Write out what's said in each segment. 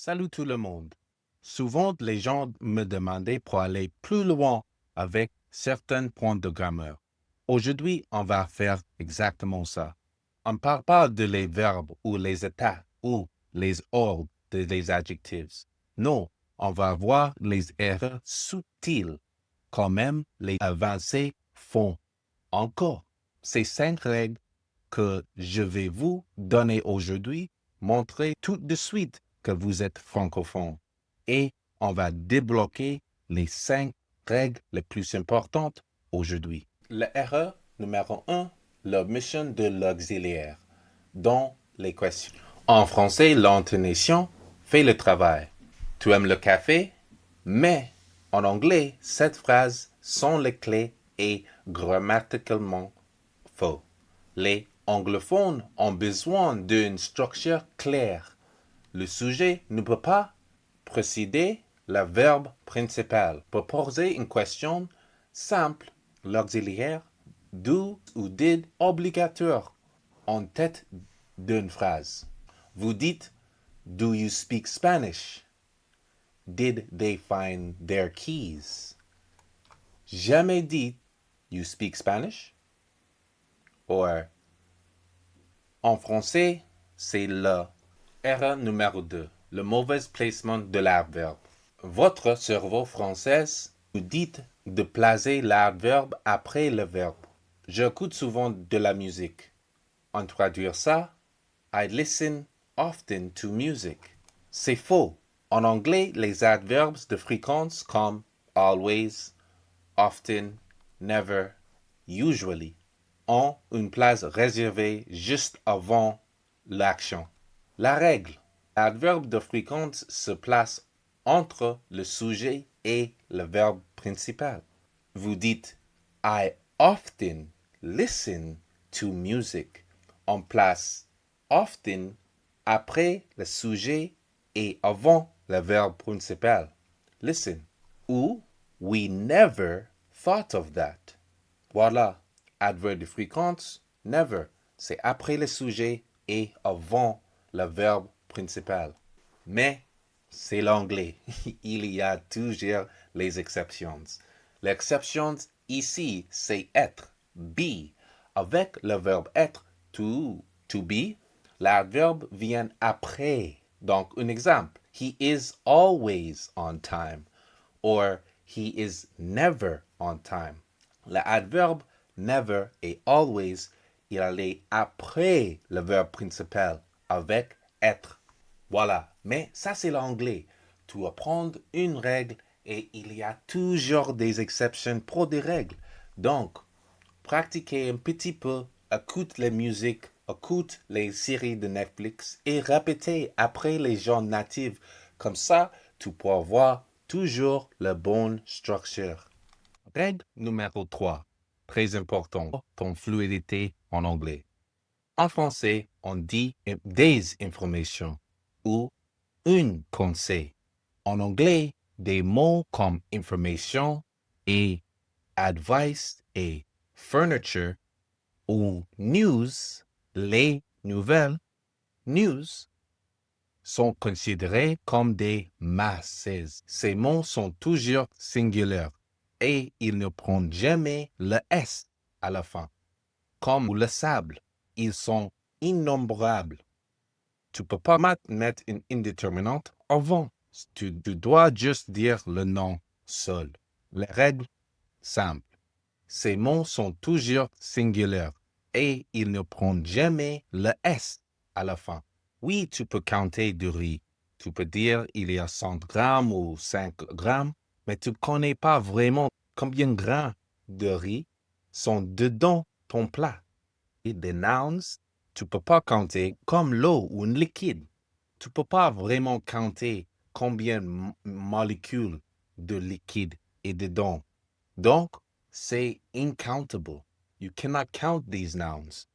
Salut tout le monde. Souvent, les gens me demandaient pour aller plus loin avec certains points de grammaire. Aujourd'hui, on va faire exactement ça. On ne parle pas de les verbes ou les états ou les ordres des adjectifs. Non, on va voir les erreurs subtiles, quand même les avancées font. Encore, ces 5 règles que je vais vous donner aujourd'hui montrer tout de suite que vous êtes francophone. Et on va débloquer les 5 règles les plus importantes aujourd'hui. L'erreur numéro 1, l'omission de l'auxiliaire dans les questions. En français, l'intonation fait le travail. Tu aimes le café? Mais en anglais, cette phrase sans les clés est grammaticalement faux. Les anglophones ont besoin d'une structure claire. Le sujet ne peut pas précéder le verbe principal. Pour poser une question simple, l'auxiliaire do ou did obligatoire en tête d'une phrase. Vous dites Do you speak Spanish? Did they find their keys? Jamais dit You speak Spanish? Or en français, c'est le erreur numéro 2, le mauvais placement de l'adverbe. Votre cerveau français vous dit de placer l'adverbe après le verbe. J'écoute souvent de la musique. En traduire ça, I listen often to music. C'est faux. En anglais, les adverbes de fréquence comme always, often, never, usually ont une place réservée juste avant l'action. La règle, l'adverbe de fréquence se place entre le sujet et le verbe principal. Vous dites I often listen to music. On place often après le sujet et avant le verbe principal. Listen. Ou we never thought of that. Voilà. Adverbe de fréquence, never. C'est après le sujet et avant le verbe principal. Mais c'est l'anglais. Il y a toujours les exceptions. L'exception ici, c'est être, be. Avec le verbe être, to be, l'adverbe vient après. Donc, un exemple. He is always on time. Or he is never on time. L'adverbe never et always, il allait après le verbe principal avec être. Voilà. Mais ça, c'est l'anglais. Tu apprends une règle et il y a toujours des exceptions pour des règles. Donc, pratiquez un petit peu, écoute les musiques, écoute les séries de Netflix et répétez après les gens natifs. Comme ça, tu pourras voir toujours la bonne structure. Règle numéro 3. Très important, ton fluidité en anglais. En français, on dit des informations ou une conseil. En anglais, des mots comme information et advice et furniture ou news, les nouvelles, news, sont considérés comme des masses. Ces mots sont toujours singulaires et ils ne prennent jamais le S à la fin. Comme le sable, ils sont innombrables. Tu ne peux pas mettre une indéterminante avant. Tu dois juste dire le nom seul. Les règles simples. Ces mots sont toujours singulaires et ils ne prennent jamais le S à la fin. Oui, tu peux compter du riz. Tu peux dire il y a 100 grammes ou 5 grammes, mais tu ne connais pas vraiment combien de grammes de riz sont dedans ton plat. Et des nouns, tu ne peux pas compter comme l'eau ou un liquide. Tu ne peux pas vraiment compter combien de molécules de liquide est dedans. Donc, c'est incountable. You cannot count these nouns.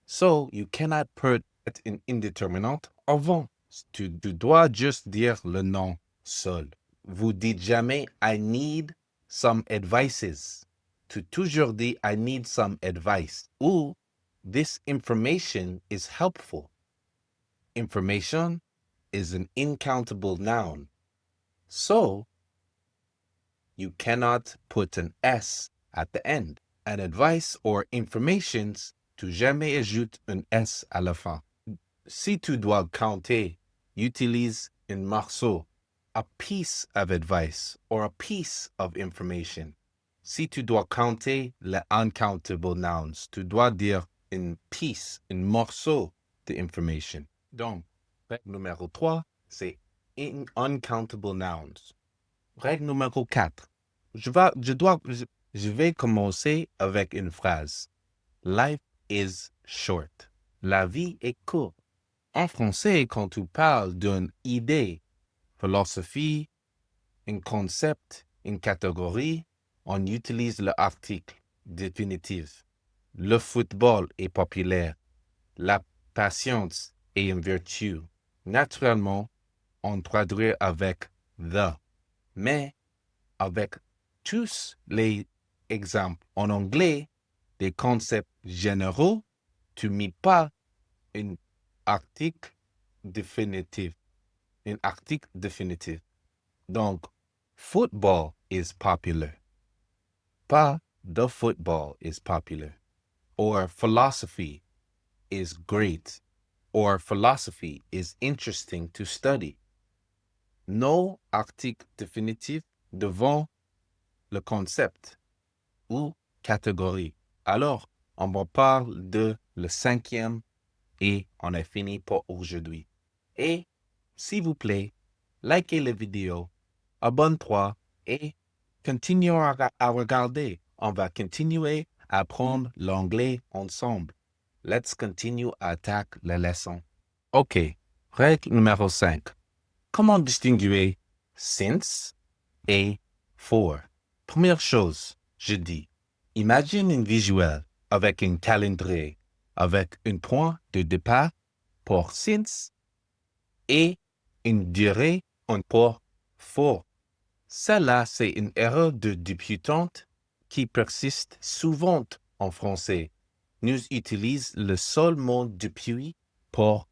So, you cannot put an indeterminate avant. Tu dois juste dire le nom seul. Vous dites jamais I need some advices. Tu toujours dis I need some advice. Ou this information is helpful. Information is an incountable noun. So, you cannot put an S at the end. An advice or informations, tu jamais ajoutes un S à la fin. Si tu dois compter, utilise un morceau, a piece of advice or a piece of information. Si tu dois compter les uncountable nouns, tu dois dire une piece, un morceau de information. Donc, règle numéro 3, c'est uncountable nouns. Règle numéro 4. Je vais commencer avec une phrase. Life is short. La vie est courte. En français, quand tu parles d'une idée, philosophie, un concept, une catégorie, on utilise l'article définitif. Le football est populaire. La patience est une vertu. Naturellement, on traduit avec the. Mais avec tous les exemples en anglais, des concepts généraux, tu ne mets pas un article définitif. Un article définitif. Donc, football is popular. Pas the football is popular. Or philosophy is great. Or philosophy is interesting to study. No article définitif devant le concept ou catégorie. Alors, on va parler de le 5e et on est fini pour aujourd'hui. Et, s'il vous plaît, likez la vidéo, abonne-toi et continue à regarder. On va continuer à apprendre l'anglais ensemble. Let's continue à attaquer la leçon. OK. Règle numéro 5. Comment distinguer since et for? Première chose, je dis, imagine un visuel avec un calendrier, avec un point de départ pour since et une durée pour for. Cela, c'est une erreur de débutante qui persiste souvent en français. Nous utilisons le seul mot depuis pour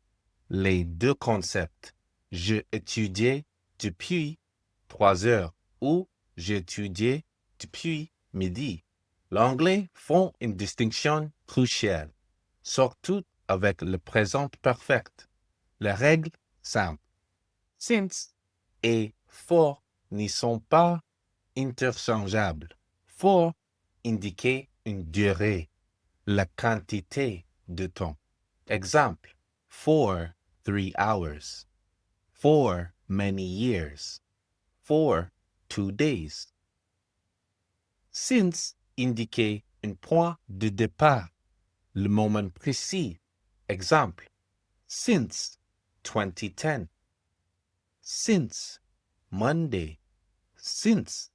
les deux concepts. J'ai étudié depuis 3 heures ou j'ai étudié depuis midi. L'anglais font une distinction cruciale, surtout avec le présent perfect. Les règles simples. Since et for n'y sont pas interchangeables. For indique une durée, la quantité de temps. Exemple, for 3 hours. For many years. For 2 days. Since indique un point de départ, le moment précis. Exemple, since 2010. Since Monday. Since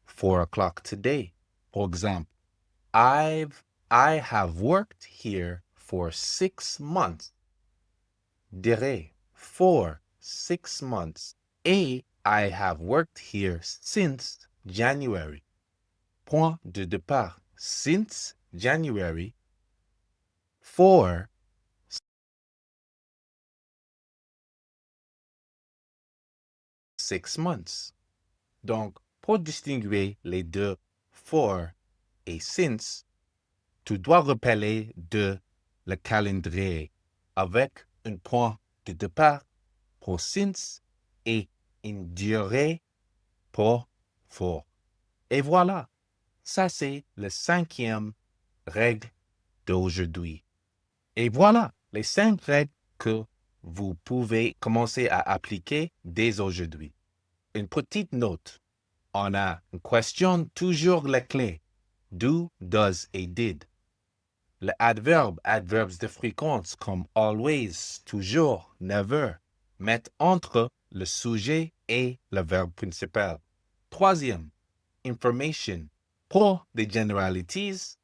4 o'clock today. For example, I have worked here for 6 months. Dirais for 6 months. Et I have worked here since January. Point de départ. Since January. For 6 months. Donc, pour distinguer les deux for et since, tu dois rappeler de le calendrier avec un point de départ pour since et une durée pour for. Et voilà, ça c'est la 5e règle d'aujourd'hui. Et voilà les 5 règles que vous pouvez commencer à appliquer dès aujourd'hui. Une petite note. On a une question toujours la clé. Do, does et did. Le adverbe, adverbes de fréquence comme always, toujours, never, mettent entre le sujet et le verbe principal. 3e, information. Pour des generalities,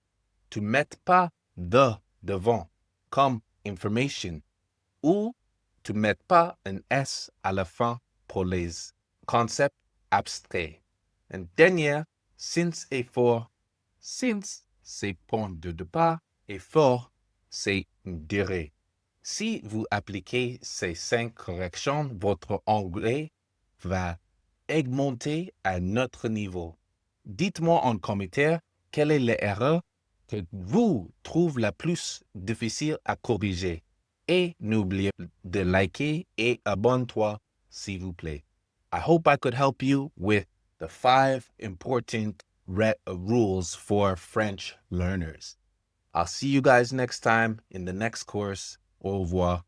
tu ne mets pas the devant, comme information, ou tu ne mets pas un S à la fin pour les concepts abstraits. Une dernière, since et for. Since, c'est point de départ et for, c'est une durée. Si vous appliquez ces 5 corrections, votre anglais va augmenter à notre niveau. Dites-moi en commentaire quelle est l'erreur que vous trouvez la plus difficile à corriger. Et n'oubliez pas de liker et abonne-toi, s'il vous plaît. I hope I could help you with the 5 important rules for French learners. I'll see you guys next time in the next course. Au revoir.